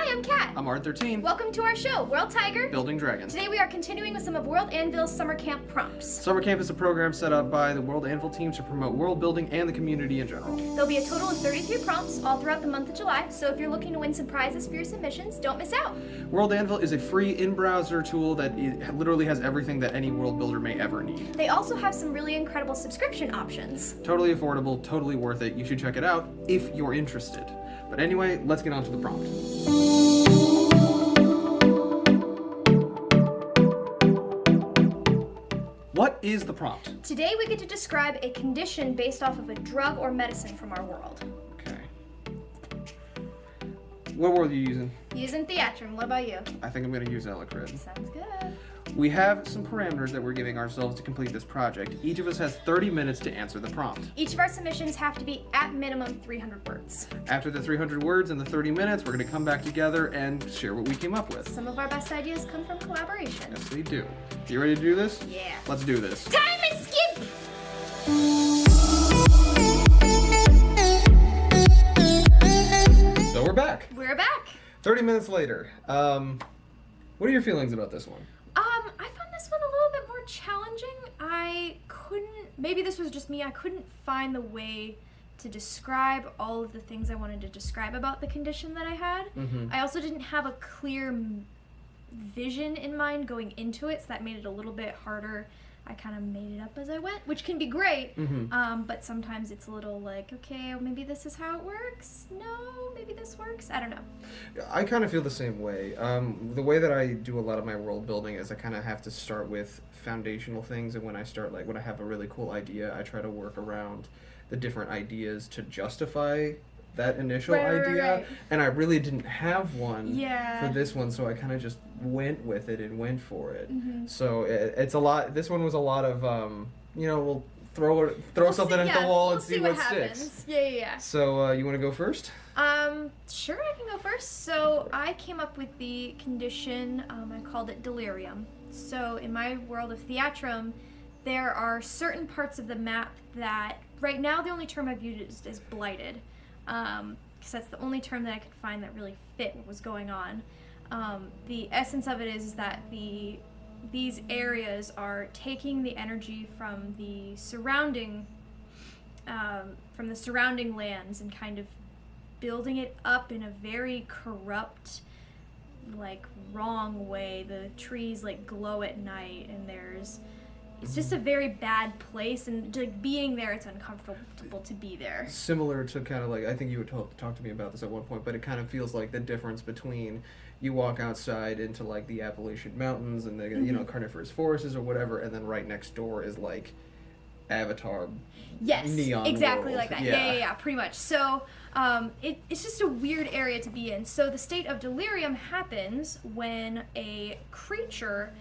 Hi, I'm Kat. I'm Art13. Welcome to our show, World Tiger. Building Dragons. Today we are continuing with some of World Anvil's summer camp prompts. Summer camp is a program set up by the World Anvil team to promote world building and the community in general. There'll be a total of 33 prompts all throughout the month of July, so if you're looking to win some prizes for your submissions, don't miss out. World Anvil is a free in-browser tool that literally has everything that any world builder may ever need. They also have some really incredible subscription options. Totally affordable, totally worth it. You should check it out if you're interested. But anyway, let's get on to the prompt. What is the prompt? Today we get to describe a condition based off of a drug or medicine from our world. Okay. What word are you using? Using Theatrim. What about you? I think I'm going to use Ellecrid. Sounds good. We have some parameters that we're giving ourselves to complete this project. Each of us has 30 minutes to answer the prompt. Each of our submissions have to be at minimum 300 words. After the 300 words and the 30 minutes, we're going to come back together and share what we came up with. Some of our best ideas come from collaboration. Yes, they do. You ready to do this? Yeah. Let's do this. Time is skip! So we're back. We're back. 30 minutes later. What are your feelings about this one? I found this one a little bit more challenging. Maybe this was just me, I couldn't find the way to describe all of the things I wanted to describe about the condition that I had. Mm-hmm. I also didn't have a clear vision in mind going into it, so that made it a little bit harder. I kind of made it up as I went, which can be great, but sometimes it's a little like, okay, maybe this is how it works. No, maybe this works. I don't know. I kind of feel the same way. The way that I do a lot of my world building is I kind of have to start with foundational things, and when I have a really cool idea, I try to work around the different ideas to justify that initial idea. Right. And I really didn't have one Yeah. for this one, so I kind of just went with it and went for it. Mm-hmm. So it's a lot. This one was a lot of we'll throw something at the wall and see what sticks. Yeah. So you want to go first? Sure, I can go first. So I came up with the condition, I called it Delirium. So in my world of Theatrim, there are certain parts of the map that, right now the only term I've used is blighted, because that's the only term that I could find that really fit what was going on. The essence of it is that these areas are taking the energy from the surrounding lands and kind of building it up in a very corrupt, wrong way. The trees glow at night, and it's just a very bad place, and being there, it's uncomfortable to be there. Similar to kind of I think you would talk to me about this at one point, but it kind of feels like the difference between you walk outside into the Appalachian Mountains and the coniferous forests or whatever, and then right next door is Avatar. Yes, neon exactly world. like that. Yeah, pretty much. So it's just a weird area to be in. So the state of delirium happens when a creature,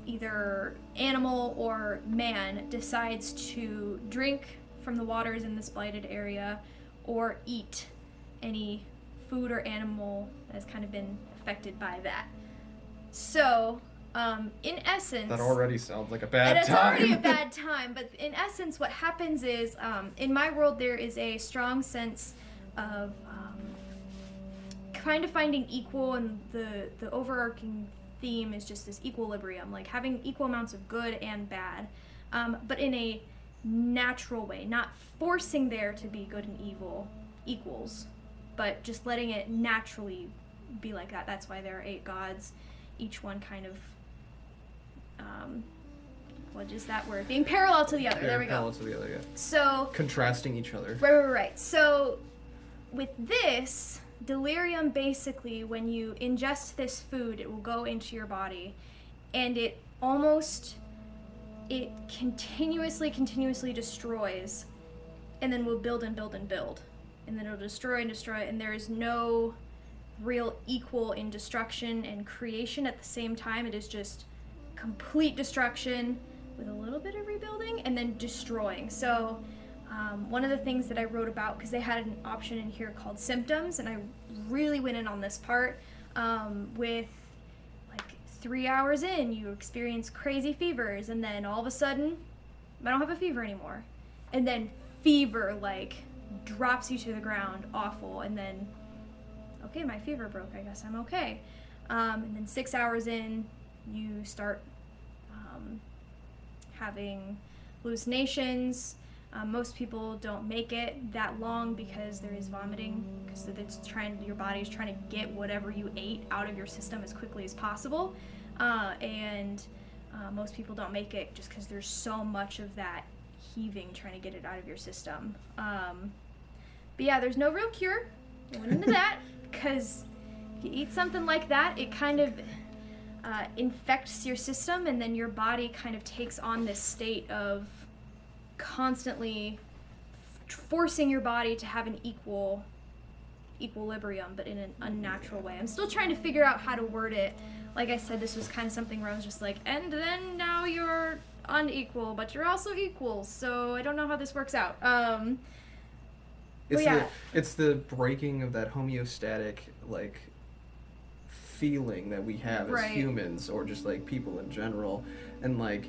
either animal or man, decides to drink from the waters in this blighted area or eat any food or animal that has kind of been affected by that. So in essence, that already sounds like a bad time. It's already a bad time, but in essence what happens is, in my world there is a strong sense of kind of finding equal, and the overarching theme is just this equilibrium, having equal amounts of good and bad, but in a natural way, not forcing there to be good and evil equals, but just letting it naturally be like that. That's why there are 8 gods, each one kind of what is that word? Being parallel to the other. There we go. Parallel to the other, yeah. So contrasting each other. Right. So with this delirium, basically, when you ingest this food, it will go into your body, and it continuously destroys, and then will build and build and build, and then it'll destroy and destroy, and there is no real equal in destruction and creation at the same time. It is just complete destruction with a little bit of rebuilding and then destroying. So one of the things that I wrote about, because they had an option in here called symptoms, and I really went in on this part, with 3 hours in you experience crazy fevers, and then all of a sudden I don't have a fever anymore, and then fever drops you to the ground, awful, and then okay, my fever broke, I guess I'm okay. And then 6 hours in, you start having hallucinations. Most people don't make it that long because there is vomiting, because your body's trying to get whatever you ate out of your system as quickly as possible. And most people don't make it just because there's so much of that heaving trying to get it out of your system. But yeah, there's no real cure. I went into that because if you eat something like that, it kind of infects your system, and then your body kind of takes on this state of constantly forcing your body to have an equilibrium, but in an unnatural way. I'm still trying to figure out how to word it. Like I said, this was kind of something where I was just like, and then now you're unequal, but you're also equal, so I don't know how this works out. It's the breaking of that homeostatic, like, feeling that we have as humans, or just, like, people in general. And, like,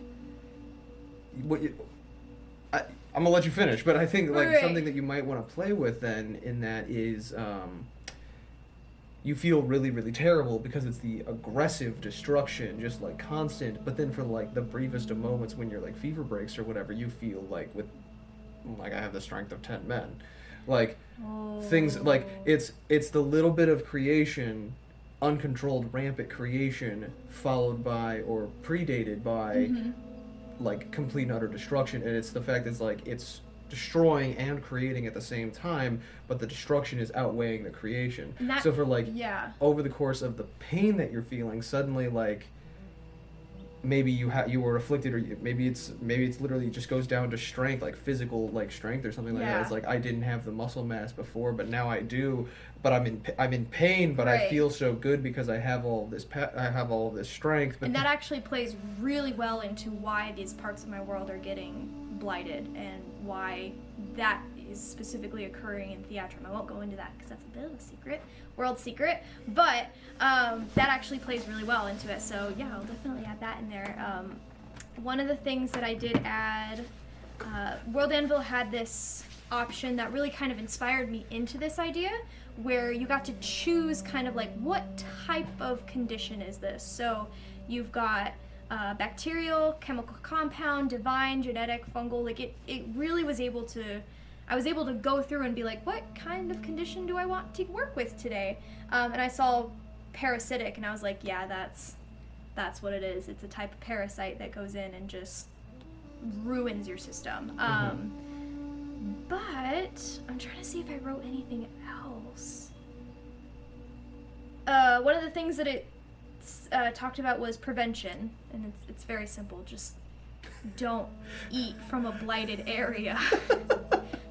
I'm gonna let you finish, but I think, like, something that you might want to play with then in that is, you feel really, really terrible because it's the aggressive destruction, just, like, constant, but then for, like, the briefest of moments when you're, like, fever breaks or whatever, you feel like I have the strength of 10 men. Like, things, like, it's the little bit of creation, uncontrolled, rampant creation, followed by, or predated by, like, complete and utter destruction, and it's the fact that it's, like, it's destroying and creating at the same time, but the destruction is outweighing the creation. So for, like, over the course of the pain that you're feeling, suddenly, like, maybe you were afflicted, or maybe it's literally just goes down to strength, like physical, like, strength or something like that. It's like, I didn't have the muscle mass before, but now I do, but I'm in pain, but I feel so good because I have all this strength. But and that actually plays really well into why these parts of my world are getting blighted, and why that is specifically occurring in Theatrim. I won't go into that because that's a bit of a secret, world secret, but that actually plays really well into it. So yeah, I'll definitely add that in there. One of the things that I did add, World Anvil had this option that really kind of inspired me into this idea, where you got to choose kind of like, what type of condition is this? So you've got bacterial, chemical compound, divine, genetic, fungal. Like, it really was able to, I was able to go through and be like, what kind of condition do I want to work with today? And I saw parasitic, and I was like, yeah, that's what it is. It's a type of parasite that goes in and just ruins your system. But I'm trying to see if I wrote anything else. One of the things that it talked about was prevention, and it's very simple. Just don't eat from a blighted area.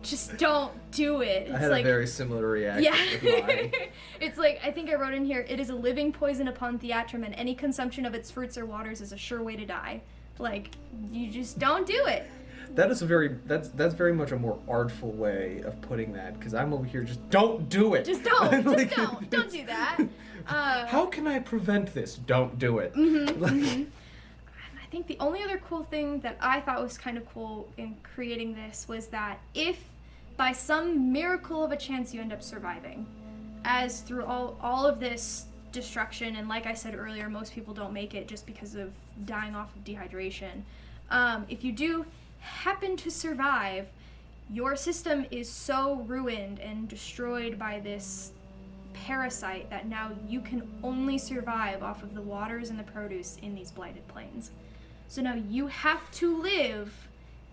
Just don't do it. It's I had a very similar reaction with mine. It's like, I think I wrote in here, it is a living poison upon Theatrim, and any consumption of its fruits or waters is a sure way to die. Like, you just don't do it. That is that's very much a more artful way of putting that, because I'm over here, just don't do it. Just don't. Like, don't do that. How can I prevent this? Don't do it. I think the only other cool thing that I thought was kind of cool in creating this was that if by some miracle of a chance you end up surviving, as through all of this destruction, and like I said earlier, most people don't make it just because of dying off of dehydration. If you do happen to survive, your system is so ruined and destroyed by this parasite that now you can only survive off of the waters and the produce in these blighted plains. So now you have to live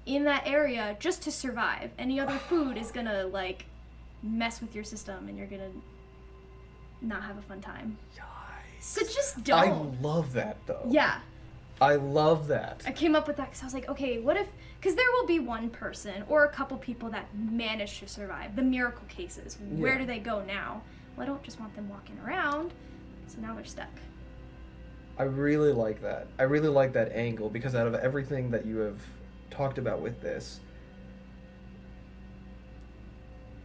in that area just to survive. Any other food is gonna, like, mess with your system, and you're gonna not have a fun time. Yikes. So just don't. I love that, though. Yeah. I love that. I came up with that because I was like, okay, what if, because there will be one person or a couple people that manage to survive, the miracle cases. Where do they go now? Well, I don't just want them walking around, so now they're stuck. I really like that. I really like that angle, because out of everything that you have talked about with this,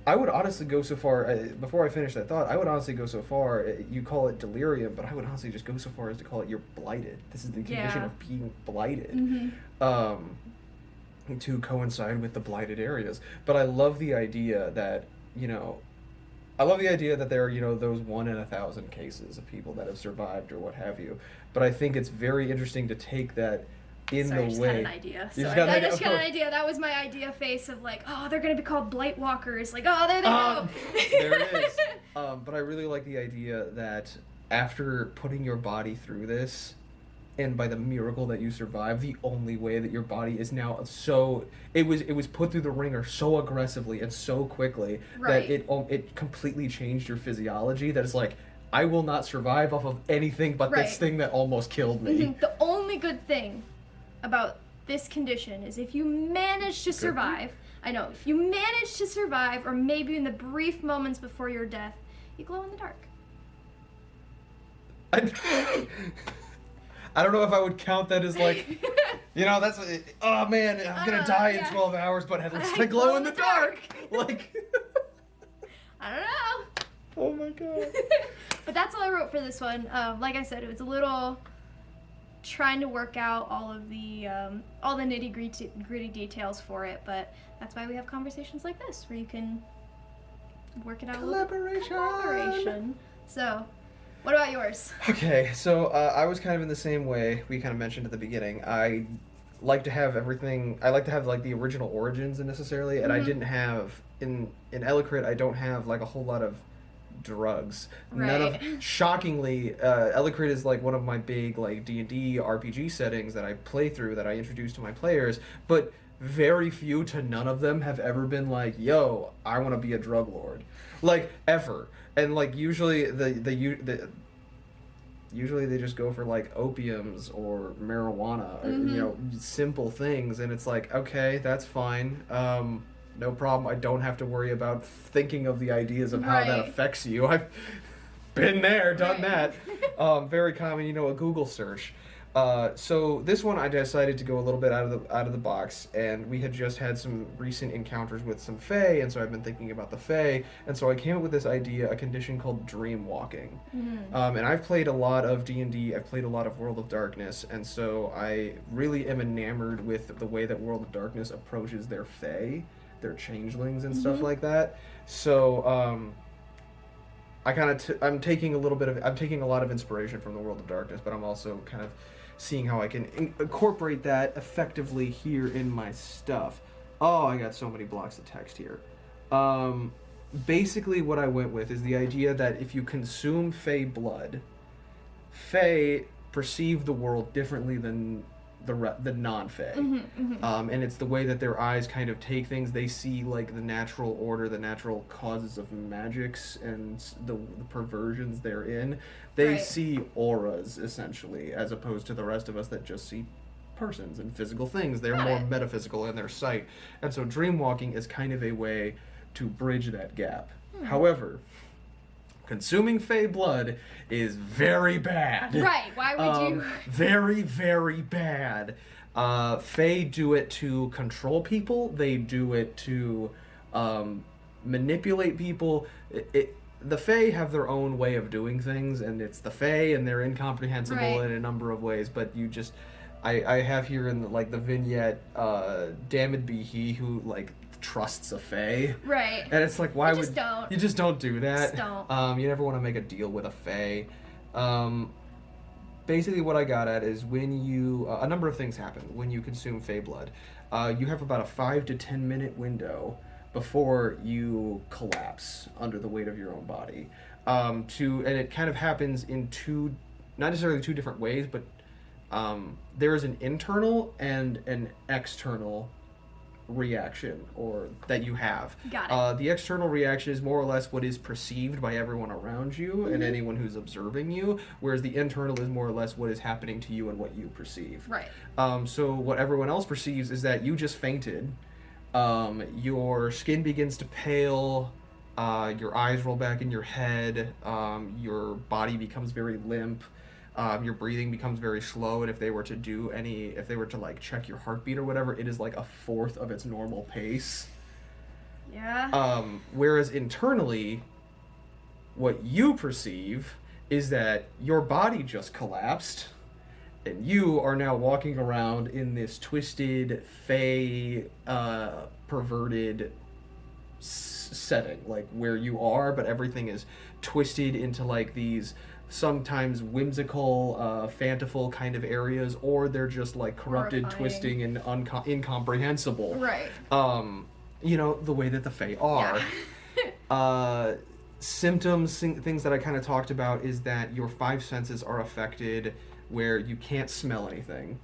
I would honestly go so far, before I finish that thought, I would honestly go so far, you call it delirium, but I would honestly just go so far as to call it, you're blighted. This is the condition of being blighted, to coincide with the blighted areas. But I love the idea that, you know, I love the idea that there are, those 1 in 1,000 cases of people that have survived or what have you. But I think it's very interesting to take that in Sorry, I the just way. had an idea. You just Sorry, got an I idea? just got an idea. That was my idea face of like, oh, they're gonna be called blight walkers. Like, oh, there they go. There it is. But I really like the idea that after putting your body through this, and by the miracle that you survive, the only way that your body is now it was put through the ringer so aggressively and so quickly Right. that it completely changed your physiology. That it's like, I will not survive off of anything but Right. this thing that almost killed me. Mhm. The only good thing about this condition is if you manage to survive. I know, if you manage to survive, or maybe in the brief moments before your death, you glow in the dark. I don't know if I would count that as like, that's, oh man, I'm gonna die in yeah. 12 hours, but at least I I glow in the dark. Like, I don't know. oh my god. But that's all I wrote for this one. Like I said, it was a little trying to work out all the nitty-gritty details for it, but that's why we have conversations like this, where you can work it out. Collaboration. So, what about yours? Okay, so I was kind of in the same way we kind of mentioned at the beginning. I like to have everything. I like to have like the original origins necessarily, and I didn't have in Ellecrid. I don't have like a whole lot of drugs. Right. Shockingly, Ellecrid is like one of my big like D&D RPG settings that I play through, that I introduce to my players, but very few to none of them have ever been like, yo, I want to be a drug lord, like ever. And like usually usually they just go for like opiums or marijuana, or, simple things, and it's like, okay, that's fine. No problem. I don't have to worry about thinking of the ideas of how that Right. affects you. I've been there, done Right. that. Very common, a Google search. So this one I decided to go a little bit out of the box, and we had just had some recent encounters with some Fae, and so I've been thinking about the Fae, and so I came up with this idea, a condition called Dreamwalking. And I've played a lot of D&D, I've played a lot of World of Darkness, and so I really am enamored with the way that World of Darkness approaches their Fae, their changelings and stuff like that. So I'm taking a lot of inspiration from the World of Darkness, but I'm also kind of seeing how I can incorporate that effectively here in my stuff. Oh, I got so many blocks of text here. Basically what I went with is the idea that if you consume Fae blood, Fae perceive the world differently than the non-Fae. And it's the way that their eyes kind of take things. They see like the natural order, the natural causes of magics, and the perversions therein. They Right. see auras, essentially, as opposed to the rest of us that just see persons and physical things. They're Got more it. metaphysical in their sight. And so dreamwalking is kind of a way to bridge that gap. However, consuming Fae blood is very bad. Right, why would you? Very, very bad. Fae do it to control people. They do it to manipulate people. The Fae have their own way of doing things, and it's the Fae, and they're incomprehensible Right. in a number of ways. But you just, I have here in the vignette, damned be he who like trusts a Fae. Right. And it's like, why You would just don't. you just don't do that? Just don't. You never want to make a deal with a Fae. Basically, what I got at is when you a number of things happen when you consume Fae blood. You have about a 5 to 10 minute window before you collapse under the weight of your own body. And it kind of happens in not necessarily two different ways, but there is an internal and an external reaction or that you have. Got it. The external reaction is more or less what is perceived by everyone around you and anyone who's observing you, whereas the internal is more or less what is happening to you and what you perceive. Right. So what everyone else perceives is that you just fainted. Your skin begins to pale. Your eyes roll back in your head. Your body becomes very limp. Your breathing becomes very slow, and if they were to like check your heartbeat or whatever, it is like a fourth of its normal pace. Yeah. Whereas internally, what you perceive is that your body just collapsed, and you are now walking around in this twisted, fey, perverted setting, like where you are, but everything is twisted into like these sometimes whimsical, fanciful kind of areas, or they're just like corrupted, Horrifying. twisting, and incomprehensible. Right. You know, the way that the Fae are. Yeah. Symptoms, things that I kind of talked about, is that your 5 senses are affected, where you can't smell anything.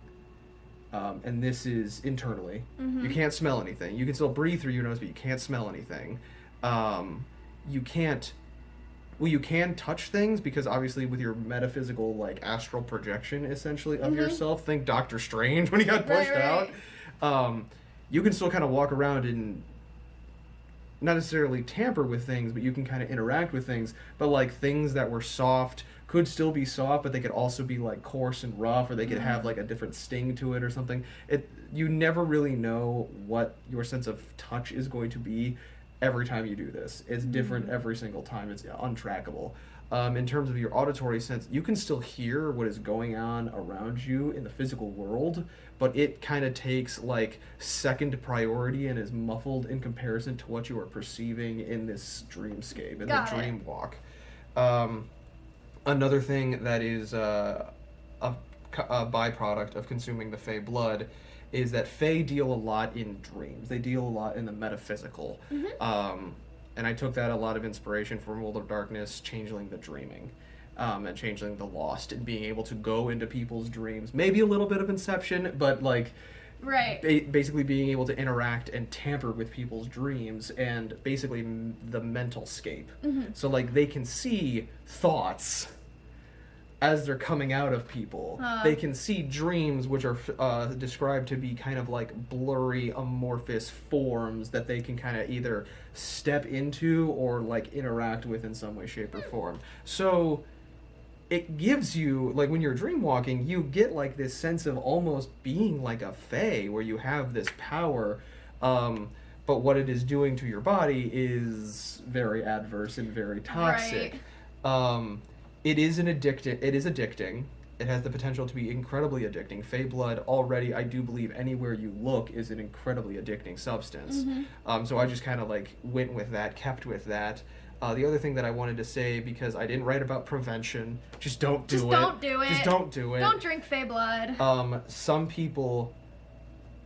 And this is internally. Mm-hmm. You can't smell anything. You can still breathe through your nose, but you can't smell anything. You can't... Well, you can touch things, because obviously with your metaphysical, like, astral projection, essentially, of yourself, think Doctor Strange when he got pushed out. You can still kind of walk around and not necessarily tamper with things, but you can kind of interact with things. But, like, things that were soft could still be soft, but they could also be, like, coarse and rough, or they could have, like, a different sting to it or something. You never really know what your sense of touch is going to be every time you do this. It's different every single time. It's untrackable. In terms of your auditory sense, you can still hear what is going on around you in the physical world, but it kind of takes like second priority and is muffled in comparison to what you are perceiving in this dreamscape, in the dream walk. Another thing that is a byproduct of consuming the Fae blood is that Fae deal a lot in dreams. They deal a lot in the metaphysical. And I took that a lot of inspiration from World of Darkness, Changeling the Dreaming, and Changeling the Lost, and being able to go into people's dreams. Maybe a little bit of Inception, but like basically being able to interact and tamper with people's dreams, and basically the mental scape. So like they can see thoughts as they're coming out of people. They can see dreams, which are described to be kind of like blurry, amorphous forms that they can kind of either step into or like interact with in some way, shape, or form. So it gives you, like when you're dreamwalking, you get like this sense of almost being like a fae, where you have this power, but what it is doing to your body is very adverse and very toxic. It is addicting. It has the potential to be incredibly addicting. Fae blood already, I do believe, anywhere you look, is an incredibly addicting substance. So I just kind of like went with that, kept with that. The other thing that I wanted to say, because I didn't write about prevention, just don't do it. Just don't do it. Don't drink Fae blood. Some people,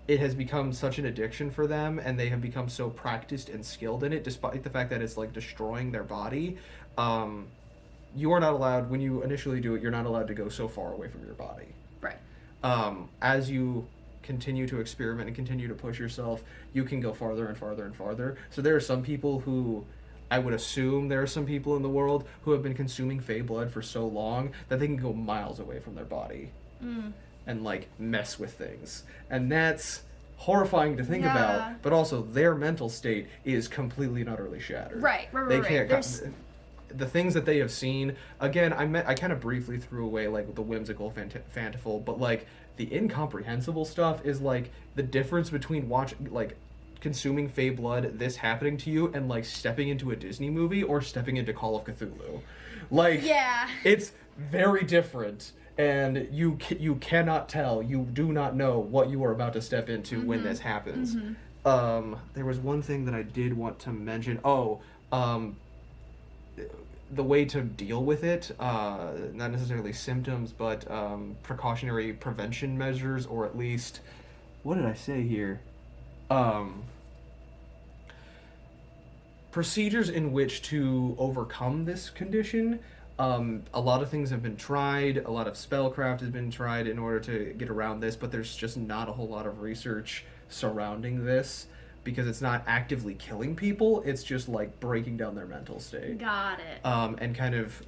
it has become such an addiction for them, and they have become so practiced and skilled in it, despite the fact that it's like destroying their body. You are not allowed, when you initially do it, you're not allowed to go so far away from your body. Right. As you continue to experiment and continue to push yourself, you can go farther and farther and farther. So there are some people who, I would assume there are some people in the world who have been consuming Fae blood for so long that they can go miles away from their body and like mess with things. And that's horrifying to think about, but also their mental state is completely and utterly shattered. They can't... The things that they have seen, again, I kind of briefly threw away like the whimsical, fanciful, but like the incomprehensible stuff is like the difference between consuming Fae blood, this happening to you, and like stepping into a Disney movie or stepping into Call of Cthulhu. Like, it's very different, and you cannot tell, you do not know what you are about to step into when this happens. There was one thing that I did want to mention. The way to deal with it, not necessarily symptoms, but precautionary prevention measures, or at least, what did I say here? Procedures in which to overcome this condition. A lot of things have been tried, a lot of spellcraft has been tried in order to get around this, but there's just not a whole lot of research surrounding this, because it's not actively killing people, it's just like breaking down their mental state. Got it. And kind of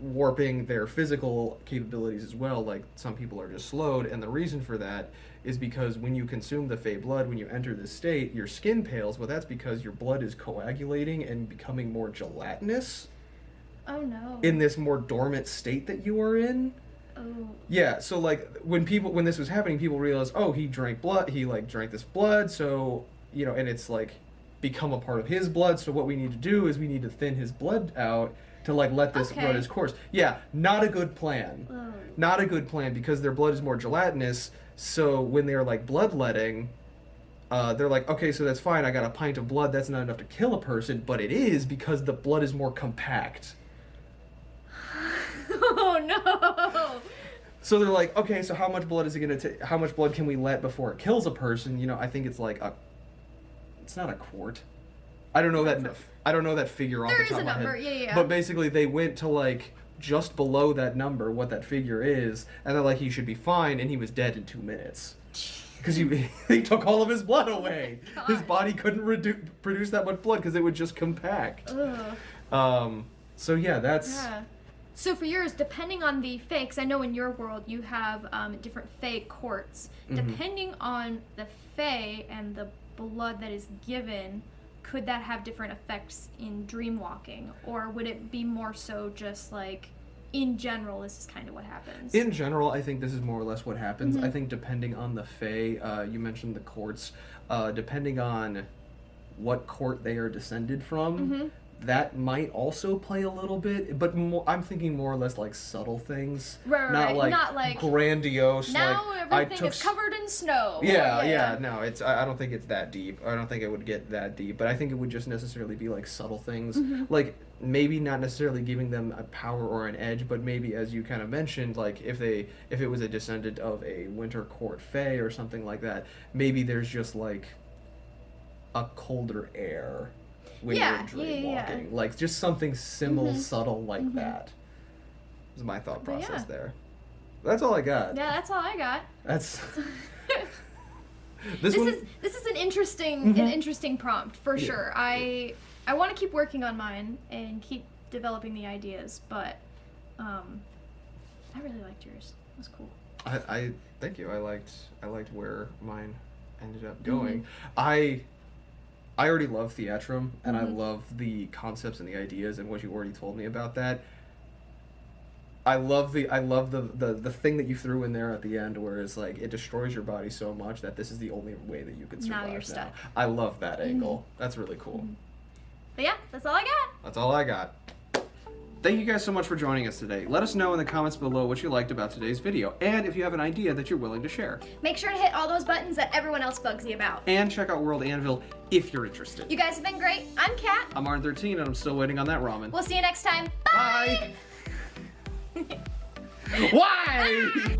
warping their physical capabilities as well. Like, some people are just slowed, and the reason for that is because when you consume the Fae blood, when you enter this state, your skin pales. Well, that's because your blood is coagulating and becoming more gelatinous. Oh no. In this more dormant state that you are in. Oh. Yeah, so like when this was happening, people realized, oh, he drank blood, he like drank this blood, so, you know, and it's like become a part of his blood, so what we need to do is we need to thin his blood out to like let this run its course. Yeah, not a good plan. Oh. Not a good plan, because their blood is more gelatinous, so when they're like bloodletting, they're like, okay, so that's fine. I got a pint of blood. That's not enough to kill a person, but it is because the blood is more compact. Oh no! So they're like, okay, so how much blood is it gonna take? How much blood can we let before it kills a person? You know, I think it's like it's not a quart. I don't know that figure off the There top is of my a number, head. yeah. But basically, they went to like just below that number, what that figure is, and they're like, he should be fine, and he was dead in 2 minutes. Because they took all of his blood away. Oh His body couldn't produce that much blood because it would just compact. Ugh. So yeah, that's... Yeah. So for yours, depending on the fae, because I know in your world you have different fae courts. Mm-hmm. Depending on the fae and the blood that is given, could that have different effects in Dreamwalking? Or would it be more so just like, in general, this is kind of what happens? In general, I think this is more or less what happens. I think depending on the fae, you mentioned the courts, depending on what court they are descended from, that might also play a little bit, but I'm thinking more or less like subtle things. Right. Not like grandiose. Now like, everything is covered in snow. Yeah. No, I don't think it's that deep. I don't think it would get that deep, but I think it would just necessarily be like subtle things. Like maybe not necessarily giving them a power or an edge, but maybe, as you kind of mentioned, like if it was a descendant of a winter court fae or something like that, maybe there's just like a colder air when you're dreamwalking. Like just something subtle like that is my thought process there. That's all I got. Yeah, that's all I got. That's This is an interesting prompt for sure. I want to keep working on mine and keep developing the ideas, but I really liked yours. It was cool. I thank you. I liked where mine ended up going. I already love Theatrim, and I love the concepts and the ideas and what you already told me about that. I love the thing that you threw in there at the end, where it's like it destroys your body so much that this is the only way that you can survive. Now you're stuck. I love that angle. That's really cool. But yeah, that's all I got. That's all I got. Thank you guys so much for joining us today. Let us know in the comments below what you liked about today's video, and if you have an idea that you're willing to share. Make sure to hit all those buttons that everyone else bugs you about. And check out World Anvil if you're interested. You guys have been great. I'm Kat. I'm Arden13, and I'm still waiting on that ramen. We'll see you next time. Bye! Bye! Why?